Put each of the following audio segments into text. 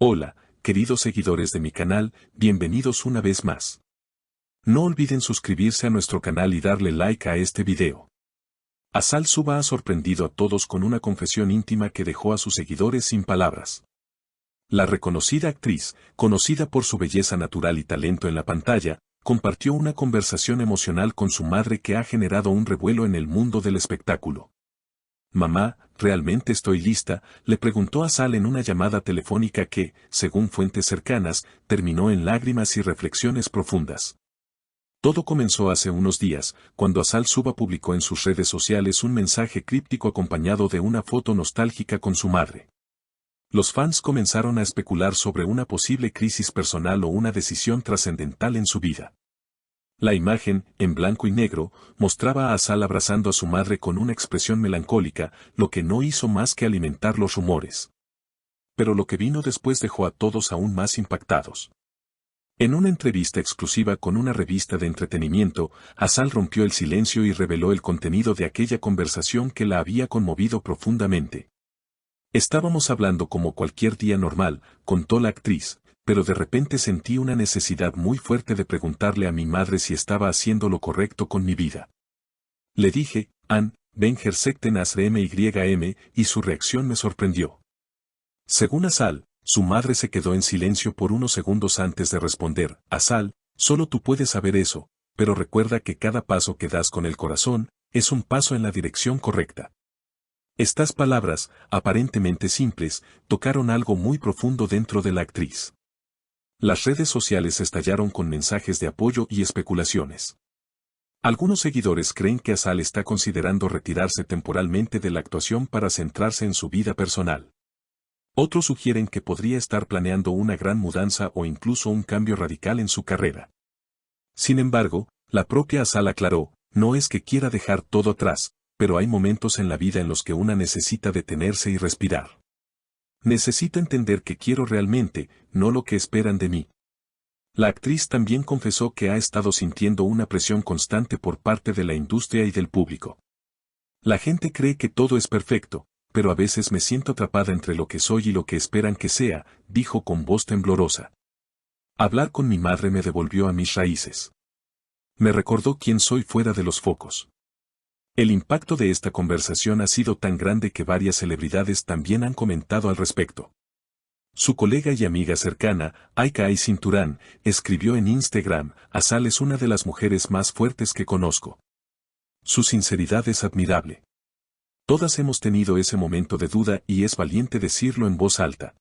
Hola, queridos seguidores de mi canal, bienvenidos una vez más. No olviden suscribirse a nuestro canal y darle like a este video. Azal Suba ha sorprendido a todos con una confesión íntima que dejó a sus seguidores sin palabras. La reconocida actriz, conocida por su belleza natural y talento en la pantalla, compartió una conversación emocional con su madre que ha generado un revuelo en el mundo del espectáculo. «Mamá, ¿realmente estoy lista?», le preguntó Azal en una llamada telefónica que, según fuentes cercanas, terminó en lágrimas y reflexiones profundas. Todo comenzó hace unos días, cuando Azal Suba publicó en sus redes sociales un mensaje críptico acompañado de una foto nostálgica con su madre. Los fans comenzaron a especular sobre una posible crisis personal o una decisión trascendental en su vida. La imagen, en blanco y negro, mostraba a Azal abrazando a su madre con una expresión melancólica, lo que no hizo más que alimentar los rumores. Pero lo que vino después dejó a todos aún más impactados. En una entrevista exclusiva con una revista de entretenimiento, Azal rompió el silencio y reveló el contenido de aquella conversación que la había conmovido profundamente. «Estábamos hablando como cualquier día normal», contó la actriz, «pero de repente sentí una necesidad muy fuerte de preguntarle a mi madre si estaba haciendo lo correcto con mi vida. Le dije, An, Ben Hersekten Asre MYM, y su reacción me sorprendió». Según Azal, su madre se quedó en silencio por unos segundos antes de responder. «Azal, solo tú puedes saber eso, pero recuerda que cada paso que das con el corazón, es un paso en la dirección correcta». Estas palabras, aparentemente simples, tocaron algo muy profundo dentro de la actriz. Las redes sociales estallaron con mensajes de apoyo y especulaciones. Algunos seguidores creen que Azal está considerando retirarse temporalmente de la actuación para centrarse en su vida personal. Otros sugieren que podría estar planeando una gran mudanza o incluso un cambio radical en su carrera. Sin embargo, la propia Azal aclaró, no es que quiera dejar todo atrás, pero hay momentos en la vida en los que una necesita detenerse y respirar. Necesito entender qué quiero realmente, no lo que esperan de mí. La actriz también confesó que ha estado sintiendo una presión constante por parte de la industria y del público. «La gente cree que todo es perfecto, pero a veces me siento atrapada entre lo que soy y lo que esperan que sea», dijo con voz temblorosa. «Hablar con mi madre me devolvió a mis raíces. Me recordó quién soy fuera de los focos». El impacto de esta conversación ha sido tan grande que varias celebridades también han comentado al respecto. Su colega y amiga cercana, Aika Cinturán, escribió en Instagram, «Azal es una de las mujeres más fuertes que conozco. Su sinceridad es admirable. Todas hemos tenido ese momento de duda y es valiente decirlo en voz alta».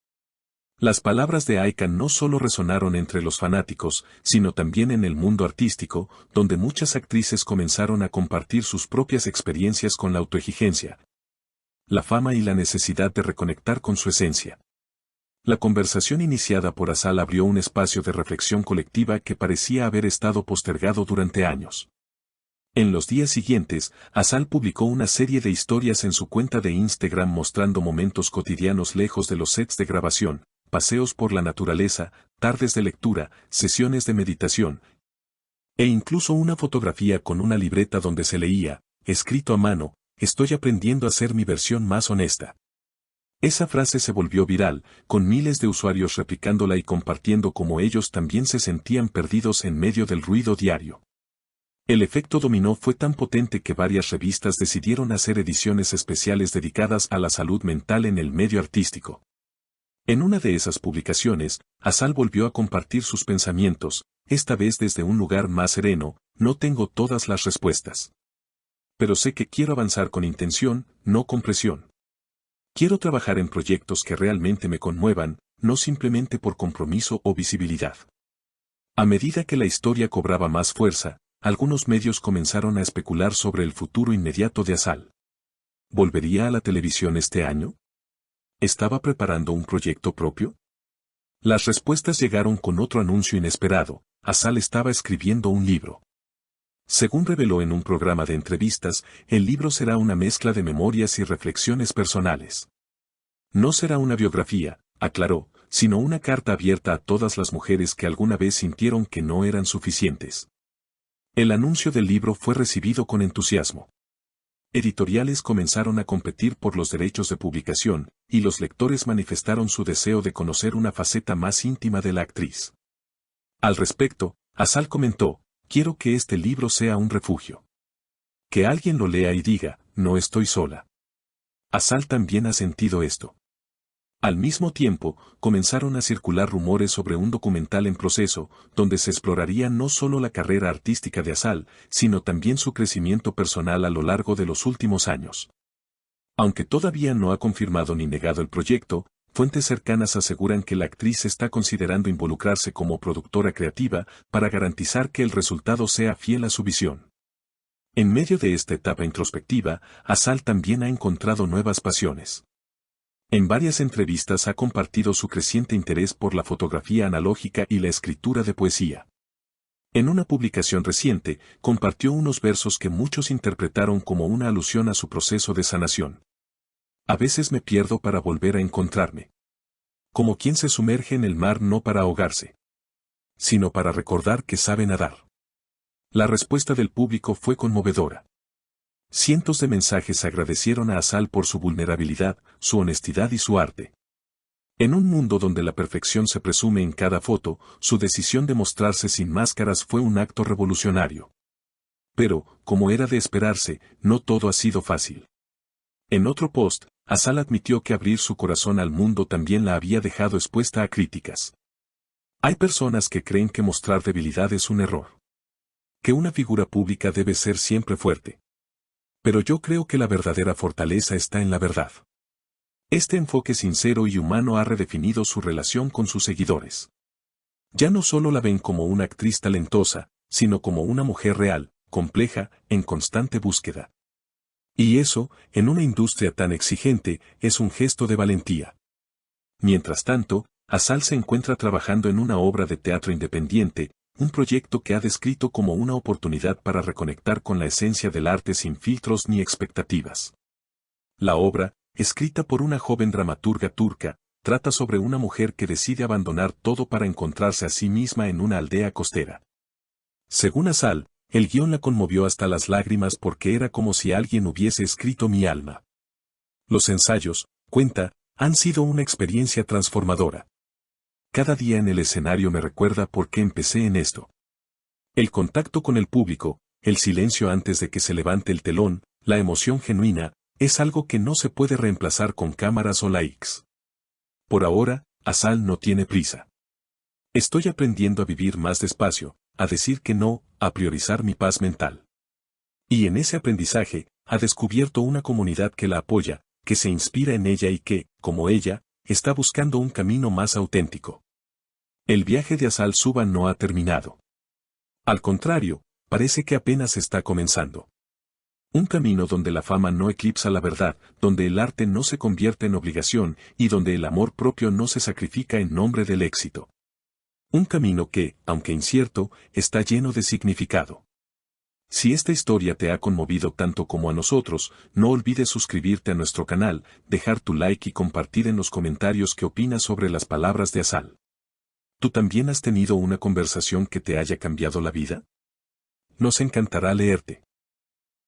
Las palabras de Aika no solo resonaron entre los fanáticos, sino también en el mundo artístico, donde muchas actrices comenzaron a compartir sus propias experiencias con la autoexigencia, la fama y la necesidad de reconectar con su esencia. La conversación iniciada por Azal abrió un espacio de reflexión colectiva que parecía haber estado postergado durante años. En los días siguientes, Azal publicó una serie de historias en su cuenta de Instagram mostrando momentos cotidianos lejos de los sets de grabación, paseos por la naturaleza, tardes de lectura, sesiones de meditación, e incluso una fotografía con una libreta donde se leía, escrito a mano, «Estoy aprendiendo a ser mi versión más honesta». Esa frase se volvió viral, con miles de usuarios replicándola y compartiendo cómo ellos también se sentían perdidos en medio del ruido diario. El efecto dominó fue tan potente que varias revistas decidieron hacer ediciones especiales dedicadas a la salud mental en el medio artístico. En una de esas publicaciones, Azal volvió a compartir sus pensamientos, esta vez desde un lugar más sereno: «No tengo todas las respuestas. Pero sé que quiero avanzar con intención, no con presión. Quiero trabajar en proyectos que realmente me conmuevan, no simplemente por compromiso o visibilidad». A medida que la historia cobraba más fuerza, algunos medios comenzaron a especular sobre el futuro inmediato de Azal. ¿Volvería a la televisión este año? ¿Estaba preparando un proyecto propio? Las respuestas llegaron con otro anuncio inesperado: Azal estaba escribiendo un libro. Según reveló en un programa de entrevistas, el libro será una mezcla de memorias y reflexiones personales. No será una biografía, aclaró, sino una carta abierta a todas las mujeres que alguna vez sintieron que no eran suficientes. El anuncio del libro fue recibido con entusiasmo. Editoriales comenzaron a competir por los derechos de publicación, y los lectores manifestaron su deseo de conocer una faceta más íntima de la actriz. Al respecto, Asal comentó: quiero que este libro sea un refugio. Que alguien lo lea y diga, no estoy sola. Asal también ha sentido esto. Al mismo tiempo, comenzaron a circular rumores sobre un documental en proceso, donde se exploraría no solo la carrera artística de Asal, sino también su crecimiento personal a lo largo de los últimos años. Aunque todavía no ha confirmado ni negado el proyecto, fuentes cercanas aseguran que la actriz está considerando involucrarse como productora creativa para garantizar que el resultado sea fiel a su visión. En medio de esta etapa introspectiva, Asal también ha encontrado nuevas pasiones. En varias entrevistas ha compartido su creciente interés por la fotografía analógica y la escritura de poesía. En una publicación reciente, compartió unos versos que muchos interpretaron como una alusión a su proceso de sanación. A veces me pierdo para volver a encontrarme. Como quien se sumerge en el mar no para ahogarse, sino para recordar que sabe nadar. La respuesta del público fue conmovedora. Cientos de mensajes agradecieron a Asal por su vulnerabilidad, su honestidad y su arte. En un mundo donde la perfección se presume en cada foto, su decisión de mostrarse sin máscaras fue un acto revolucionario. Pero, como era de esperarse, no todo ha sido fácil. En otro post, Asal admitió que abrir su corazón al mundo también la había dejado expuesta a críticas. Hay personas que creen que mostrar debilidad es un error. Que una figura pública debe ser siempre fuerte. Pero yo creo que la verdadera fortaleza está en la verdad. Este enfoque sincero y humano ha redefinido su relación con sus seguidores. Ya no solo la ven como una actriz talentosa, sino como una mujer real, compleja, en constante búsqueda. Y eso, en una industria tan exigente, es un gesto de valentía. Mientras tanto, Asal se encuentra trabajando en una obra de teatro independiente, un proyecto que ha descrito como una oportunidad para reconectar con la esencia del arte sin filtros ni expectativas. La obra, escrita por una joven dramaturga turca, trata sobre una mujer que decide abandonar todo para encontrarse a sí misma en una aldea costera. Según Asal, el guión la conmovió hasta las lágrimas porque era como si alguien hubiese escrito mi alma. Los ensayos, cuenta, han sido una experiencia transformadora. Cada día en el escenario me recuerda por qué empecé en esto. El contacto con el público, el silencio antes de que se levante el telón, la emoción genuina, es algo que no se puede reemplazar con cámaras o likes. Por ahora, Asal no tiene prisa. Estoy aprendiendo a vivir más despacio, a decir que no, a priorizar mi paz mental. Y en ese aprendizaje, ha descubierto una comunidad que la apoya, que se inspira en ella y que, como ella, está buscando un camino más auténtico. El viaje de Asal Suba no ha terminado. Al contrario, parece que apenas está comenzando. Un camino donde la fama no eclipsa la verdad, donde el arte no se convierte en obligación y donde el amor propio no se sacrifica en nombre del éxito. Un camino que, aunque incierto, está lleno de significado. Si esta historia te ha conmovido tanto como a nosotros, no olvides suscribirte a nuestro canal, dejar tu like y compartir en los comentarios qué opinas sobre las palabras de Asal. ¿Tú también has tenido una conversación que te haya cambiado la vida? Nos encantará leerte.